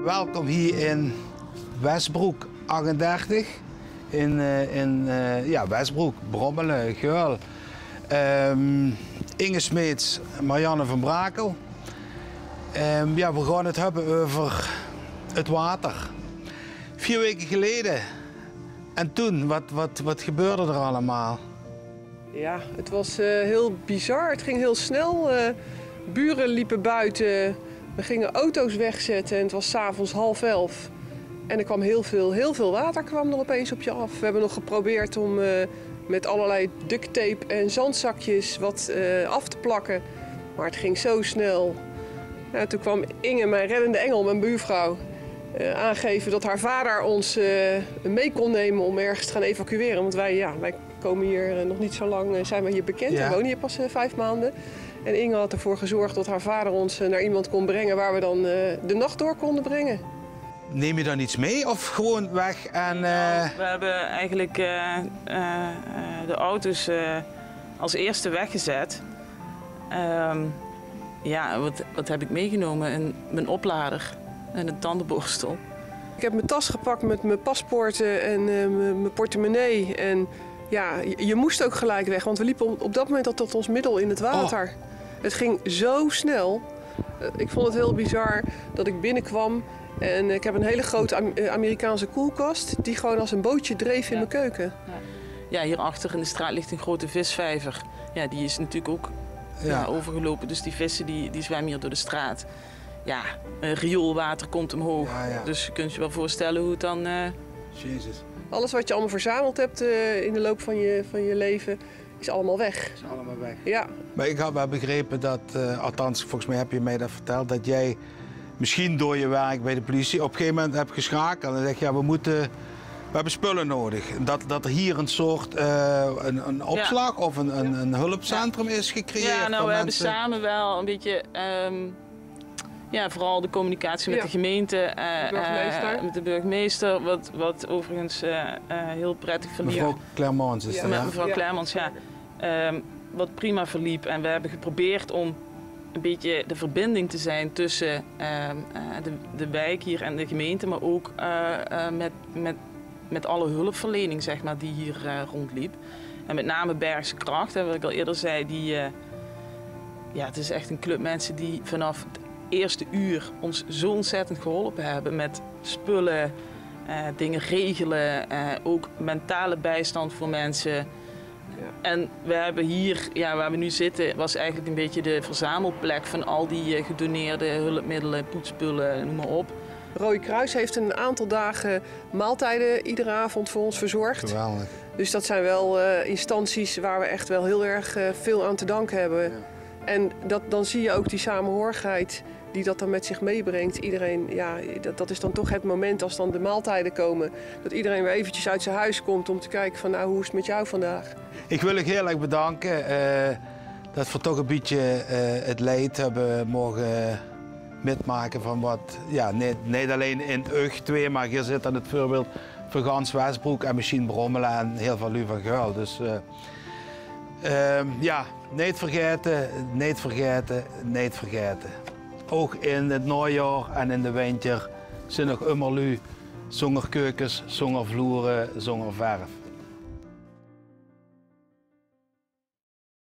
Welkom hier in Westbroek 38. In Westbroek, Brommelen, Geul. Inge Smeets, Marianne van Brakel. We gaan het hebben over het water. 4 weken geleden. En toen, wat gebeurde er allemaal? Ja, het was heel bizar. Het ging heel snel. Buren liepen buiten. We gingen auto's wegzetten en het was 's avonds 22:30. En er kwam heel veel water kwam er opeens op je af. We hebben nog geprobeerd om met allerlei duct tape en zandzakjes wat af te plakken. Maar het ging zo snel. Ja, toen kwam Inge, mijn reddende engel, mijn buurvrouw, aangeven dat haar vader ons mee kon nemen om ergens te gaan evacueren. Want wij komen hier nog niet zo lang, zijn we hier bekend. Ja. We wonen hier pas 5 maanden. En Inge had ervoor gezorgd dat haar vader ons naar iemand kon brengen waar we dan de nacht door konden brengen. Neem je dan iets mee of gewoon weg? En, We hebben eigenlijk de auto's als eerste weggezet. Wat heb ik meegenomen? Mijn oplader en een tandenborstel. Ik heb mijn tas gepakt met mijn paspoorten en mijn portemonnee. En ja, je moest ook gelijk weg, want we liepen op dat moment tot ons middel in het water. Oh. Het ging zo snel. Ik vond het heel bizar dat ik binnenkwam. En ik heb een hele grote Amerikaanse koelkast die gewoon als een bootje dreef in mijn keuken. Ja, hierachter in de straat ligt een grote visvijver. Ja, die is natuurlijk ook overgelopen. Dus die vissen die zwemmen hier door de straat. Ja, rioolwater komt omhoog. Ja. Dus je kunt je wel voorstellen hoe het dan... Jezus. Alles wat je allemaal verzameld hebt in de loop van je leven is allemaal weg. Is allemaal weg. Ja. Maar ik had wel begrepen dat, althans volgens mij heb je mij dat verteld, dat jij misschien door je werk bij de politie op een gegeven moment hebt geschakeld en zeg je, we hebben spullen nodig. Dat er hier een soort een opslag of een hulpcentrum is gecreëerd. Ja, nou we hebben samen wel een beetje, vooral de communicatie met de gemeente, met de burgemeester, wat overigens heel prettig verliep. Mevrouw Clermont is dat, ja? Mevrouw Clermont, ja. Wat prima verliep en we hebben geprobeerd om een beetje de verbinding te zijn tussen de wijk hier en de gemeente, maar ook met alle hulpverlening zeg maar, die hier rondliep. En met name Bergse Kracht, wat ik al eerder zei, het is echt een club mensen die vanaf het eerste uur ons zo ontzettend geholpen hebben met spullen, dingen regelen, ook mentale bijstand voor mensen. Ja. En we hebben hier, waar we nu zitten, was eigenlijk een beetje de verzamelplek van al die gedoneerde hulpmiddelen, poetsspullen, noem maar op. Rode Kruis heeft een aantal dagen maaltijden iedere avond voor ons verzorgd. Geweldig. Dus dat zijn wel instanties waar we echt wel heel erg veel aan te danken hebben. Ja. En dan zie je ook die samenhorigheid die dat dan met zich meebrengt. Iedereen, dat is dan toch het moment als dan de maaltijden komen, dat iedereen weer eventjes uit zijn huis komt om te kijken van hoe is het met jou vandaag? Ik wil je heel erg bedanken dat we toch een beetje het leed hebben mogen metmaken van wat, niet alleen in Ugg 2, maar hier zit dan het voorbeeld van gans Westbroek en misschien Brommelen en heel veel van Geul. Dus niet vergeten, niet vergeten, niet vergeten. Ook in het najaar en in de winter zijn nog immer lu, zonder keukens, zonder vloeren, zonder verf.